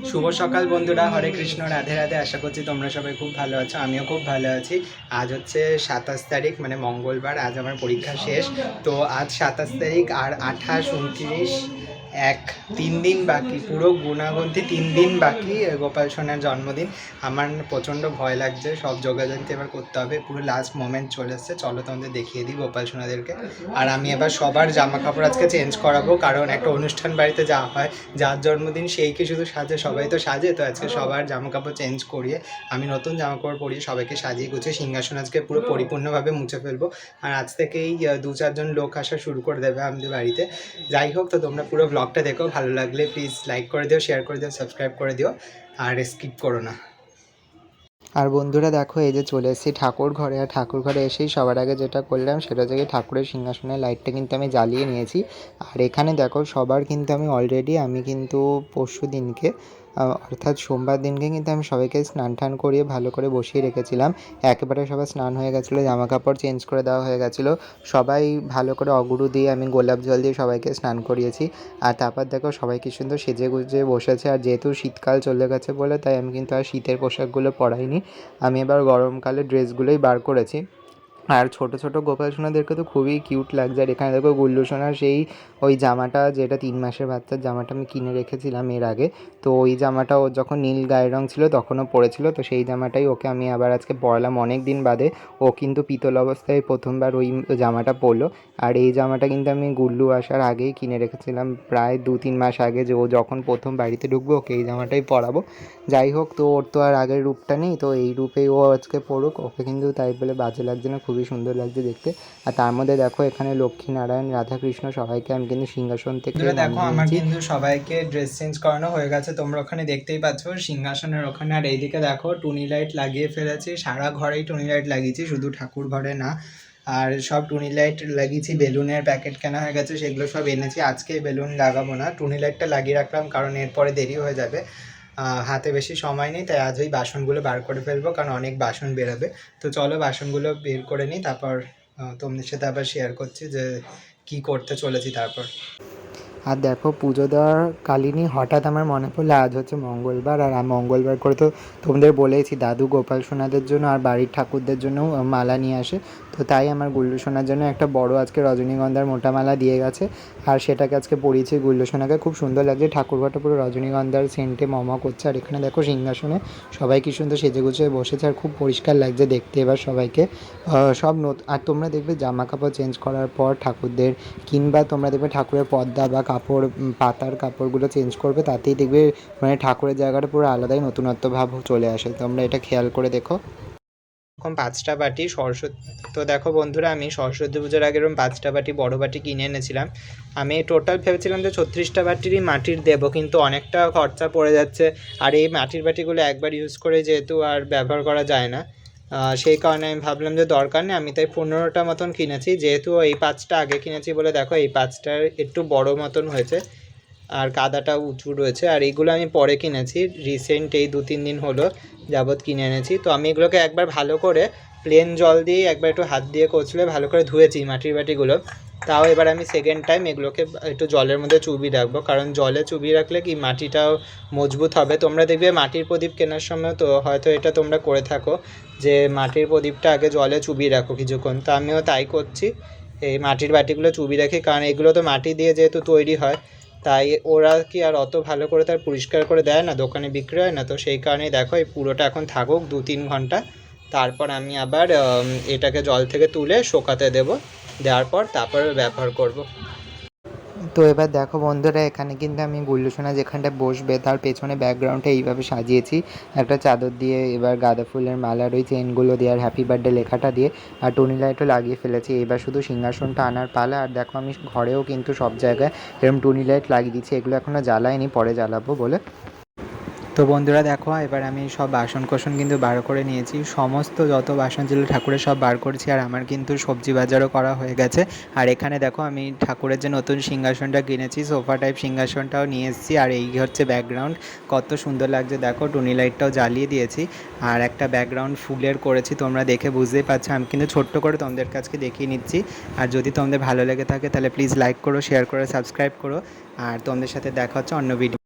শুভ সকাল বন্ধুরা, হরে কৃষ্ণ, রাধে রাধে। আশা করছি তোমরা সবাই খুব ভালো আছো, আমিও খুব ভালো আছি। আজ হচ্ছে 27 তারিখ, মানে মঙ্গলবার। আজ আমার পরীক্ষা শেষ। তো আজ 27 তারিখ, আর 28, 29, 3 দিন বাকি, পুরো গুণাগুনতি 3 দিন বাকি গোপাল সোনার জন্মদিন। আমার প্রচণ্ড ভয় লাগছে, সব যোগাযোগতে এবার করতে হবে, পুরো লাস্ট মোমেন্ট চলে এসছে। চলো তোমাদের দেখিয়ে দিই গোপাল সোনাদেরকে। আর আমি এবার সবার জামা কাপড় আজকে চেঞ্জ করাবো, কারণ একটা অনুষ্ঠান বাড়িতে যাওয়া হয়, যার জন্মদিন সেই কি শুধু সাজে, সবাই তো সাজে। তো আজকে সবার জামা কাপড় চেঞ্জ করিয়ে আমি নতুন জামা কাপড় পরিয়ে সবাইকে সাজিয়ে গুছিয়ে সিংহাসন আজকে পুরো পরিপূর্ণভাবে মুছে ফেলবো। আর আজ থেকেই 2-4 জন লোক আসা শুরু করে দেবে আমাদের বাড়িতে। যাই হোক, তো তোমরা পুরো ব্লগটা দেখো, ভালো লাগলে প্লিজ লাইক করে দিও, শেয়ার করে দিও, সাবস্ক্রাইব করে দিও, আর স্কিপ করো না। আর বন্ধুরা দেখো, এই যে চলে এসেছি ঠাকুর ঘরে। আর ঠাকুর ঘরে এসেই সবার আগে যেটা করলাম সেটা হচ্ছে ঠাকুরের সিংহাসনের লাইটটা কিন্তু আমি জ্বালিয়ে নিয়েছি। আর এখানে দেখো সবার কিন্তু আমি কিন্তু পরশু দিনকে অর্থাৎ সোমবার দিনকে কিন্তু আমি সবাইকে স্নান টান করিয়ে ভালো করে বসিয়ে রেখেছিলাম। একেবারে সবার স্নান হয়ে গেছিলো, জামা কাপড় চেঞ্জ করে দেওয়া হয়ে গেছিলো। সবাই ভালো করে অগুরু দিয়ে আমি গোলাপ জল দিয়ে সবাইকে স্নান করিয়েছি। আর তারপর দেখো সবাই কি সুন্দর সেজে গুজে বসেছে। আর যেহেতু শীতকাল চলে গেছে বলে তাই আমি কিন্তু আর শীতের পোশাকগুলো পরাইনি, আমি এবার গরমকালের ড্রেসগুলোই বার করেছি। আর ছোটো ছোটো গোপাল সোনাদেরকে তো খুবই কিউট লাগছে। আর এখানে দেখো গুল্লু সোনার সেই ওই জামাটা, যেটা 3 মাসের বাচ্চার জামাটা আমি কিনে রেখেছিলাম এর আগে। তো ওই জামাটা ও যখন নীল গায়ের রঙ ছিল তখনও পরেছিল, তো সেই জামাটাই ওকে আমি আবার আজকে পরালাম অনেক দিন বাদে। ও কিন্তু পিতল অবস্থায় প্রথমবার ওই জামাটা পরলো। আর এই জামাটা কিন্তু আমি গুল্লু আসার আগেই কিনে রেখেছিলাম, প্রায় 2-3 মাস আগে, যে ও যখন প্রথম বাড়িতে ঢুকবো ওকে এই জামাটাই পরাবো। যাই হোক, তো ওর তো আর আগের রূপটা নেই, তো এই রূপেই ও আজকে পড়ুক। ওকে কিন্তু তাই বলে বাজে লাগছে না, খুবই সুন্দর লাগছে দেখতে। আর তার মধ্যে দেখো এখানে লক্ষ্মী নারায়ণ রাধাকৃষ্ণ সবাইকে আমি কিন্তু সিংহাসন থেকে দেখো আমার কিন্তু সবাইকে ড্রেস চেঞ্জ করানো হয়ে গেছে, তোমরা ওখানে দেখতেই পাচ্ছ সিংহাসনের ওখানে। আর এইদিকে দেখো টুনি লাইট লাগিয়ে ফেলেছি, সারা ঘরেই টুনি লাইট লাগিয়েছি, শুধু ঠাকুর ঘরে না। আর সব টুনি লাইট লাগিয়েছি, বেলুনের প্যাকেট কেনা হয়ে গেছে, সেগুলো সব এনেছি। আজকে বেলুন লাগাবো না, টুনি লাইটটা লাগিয়ে রাখলাম, কারণ এরপরে দেরি হয়ে যাবে, হাতে বেশি সময় নেই। তাই আজ ওই বাসনগুলো বার করে ফেলবো, কারণ অনেক বাসন বেরোবে। তো চলো বাসনগুলো বের করে নিই, তারপর তোমাদের সাথে আবার শেয়ার করছি যে কি করতে চলেছি তারপর। আর দেখো পুজো দেওয়ার কালীনই হঠাৎ আমার মনে পড়লো আজ হচ্ছে মঙ্গলবার। আর মঙ্গলবার করে তো তোমাদের বলেইছি দাদু গোপাল সোনাদের জন্য আর বাড়ির ঠাকুরদের জন্যও মালা নিয়ে আসে। তো তাই আমার গুল্লু সোনার জন্য একটা বড় আজকে রজনীগন্ধার মোটা মালা দিয়ে গেছে, আর সেটাকে আজকে পরিয়েছি গুল্লু সোনাকে। খুব সুন্দর লাগছে, ঠাকুরঘরটা পুরো রজনীগন্ধার সেন্টে মমা করছে। আর এখানে দেখো সিংহাসনে সবাই কি সুন্দর সেজে গুছিয়ে বসেছে, আর খুব পরিষ্কার লাগছে দেখতে এবার সবাইকে। সব আর তোমরা দেখবে জামা কাপড় চেঞ্জ করার পর ঠাকুরদের, কিংবা তোমরা দেখবে ঠাকুরের পর্দা বা কাপড়, পাতার কাপড়গুলো চেঞ্জ করবে, তাতেই দেখবে মানে ঠাকুরের জায়গাটা পুরো আলাদাই নতুনত্ব ভাব চলে আসে। তোমরা এটা খেয়াল করে দেখো। এরকম 5টা বাটি সরস্বতী, তো দেখো বন্ধুরা আমি সরস্বতী পুজোর আগে এরকম 5টা বাটি বড় বাটি কিনে এনেছিলাম। আমি টোটাল ভেবেছিলাম যে 36টা বাটিরই মাটির দেবো, কিন্তু অনেকটা খরচা পড়ে যাচ্ছে। আর এই মাটির বাটিগুলো একবার ইউজ করে যেহেতু আর ব্যবহার করা যায় না, সেই কারণে আমি ভাবলাম যে দরকার নেই, আমি তাই 15টা মতন কিনেছি। যেহেতু এই 5টা আগে কিনেছি বলে দেখো এই 5টার একটু বড় মতন হয়েছে, আর কাদাটা উঁচু রয়েছে। আর এইগুলো আমি পরে কিনেছি, রিসেন্ট এই 2-3 দিন হলো যাবৎ কিনে এনেছি। তো আমি এগুলোকে একবার ভালো করে প্লেন জল দিয়ে একবার একটু হাত দিয়ে কচলে ভালো করে ধুয়েছি মাটির বাটিগুলো। তাও এবার আমি সেকেন্ড টাইম এগুলোকে একটু জলের মধ্যে চুবিয়ে রাখবো, কারণ জলে চুবিয়ে রাখলে কি মাটিটাও মজবুত হবে। তোমরা দেখবে মাটির প্রদীপ কেনার সময় তো হয়তো এটা তোমরা করে থাকো, যে মাটির প্রদীপটা আগে জলে চুবিয়ে রাখো কিছুক্ষণ। তো আমিও তাই করছি, এই মাটির বাটিগুলো চুবিয়ে রাখি, কারণ এগুলো তো মাটি দিয়ে যেহেতু তৈরি হয়, তাই ওরা কি আর অত ভালো করে তার পরিষ্কার করে দেয় না, দোকানে বিক্রি হয় না। তো সেই কারণেই দেখো এই পুরোটা এখন থাকুক 2-3 ঘন্টা, তারপর আমি আবার এটাকে জল থেকে তুলে শোকাতে দেবো, দেওয়ার পর তারপর ব্যবহার করব। তো এবার দেখো বন্ধুরা, এখানে কিন্তু আমি গুল্লু সোনা যেখানটা বসবে তার পেছনে ব্যাকগ্রাউন্ডটা এইভাবে সাজিয়েছি একটা চাদর দিয়ে, এবার গাঁদা ফুলের মালার ওই চেনগুলো দিয়ে আর হ্যাপি বার্থডে লেখাটা দিয়ে, আর টুনি লাইটও লাগিয়ে ফেলেছি। এবার শুধু সিংহাসনটা আনার পালা। আর দেখো আমি ঘরেও কিন্তু সব জায়গায় এরকম টুনি লাইট লাগিয়ে দিচ্ছি, এগুলো এখনও জ্বালাইনি, পরে জ্বালাবো বলে। তো বন্ধুরা দেখো এবার আমি সব বাসন কোসন কিন্তু বার করে নিয়েছি, সমস্ত যত বাসন ছিল ঠাকুরের সব বার করেছি। আর আমার কিন্তু সবজি বাজারও করা হয়ে গেছে। আর এখানে দেখো আমি ঠাকুরের যে নতুন সিংহাসনটা কিনেছি, সোফা টাইপ সিংহাসনটাও নিয়ে এসেছি। আর এই হচ্ছে ব্যাকগ্রাউন্ড, কত সুন্দর লাগছে দেখো, টুনি লাইটটাও জ্বালিয়ে দিয়েছি। আর একটা ব্যাকগ্রাউন্ড ফুলের করেছি, তোমরা দেখে বুঝতেই পারছো। আমি কিন্তু ছোট্ট করে তোমাদের কাছে দেখিয়ে নিচ্ছি। আর যদি তোমাদের ভালো লেগে থাকে তাহলে প্লিজ লাইক করো, শেয়ার করো, সাবস্ক্রাইব করো। আর তোমাদের সাথে দেখা হচ্ছে অন্য ভিডিও।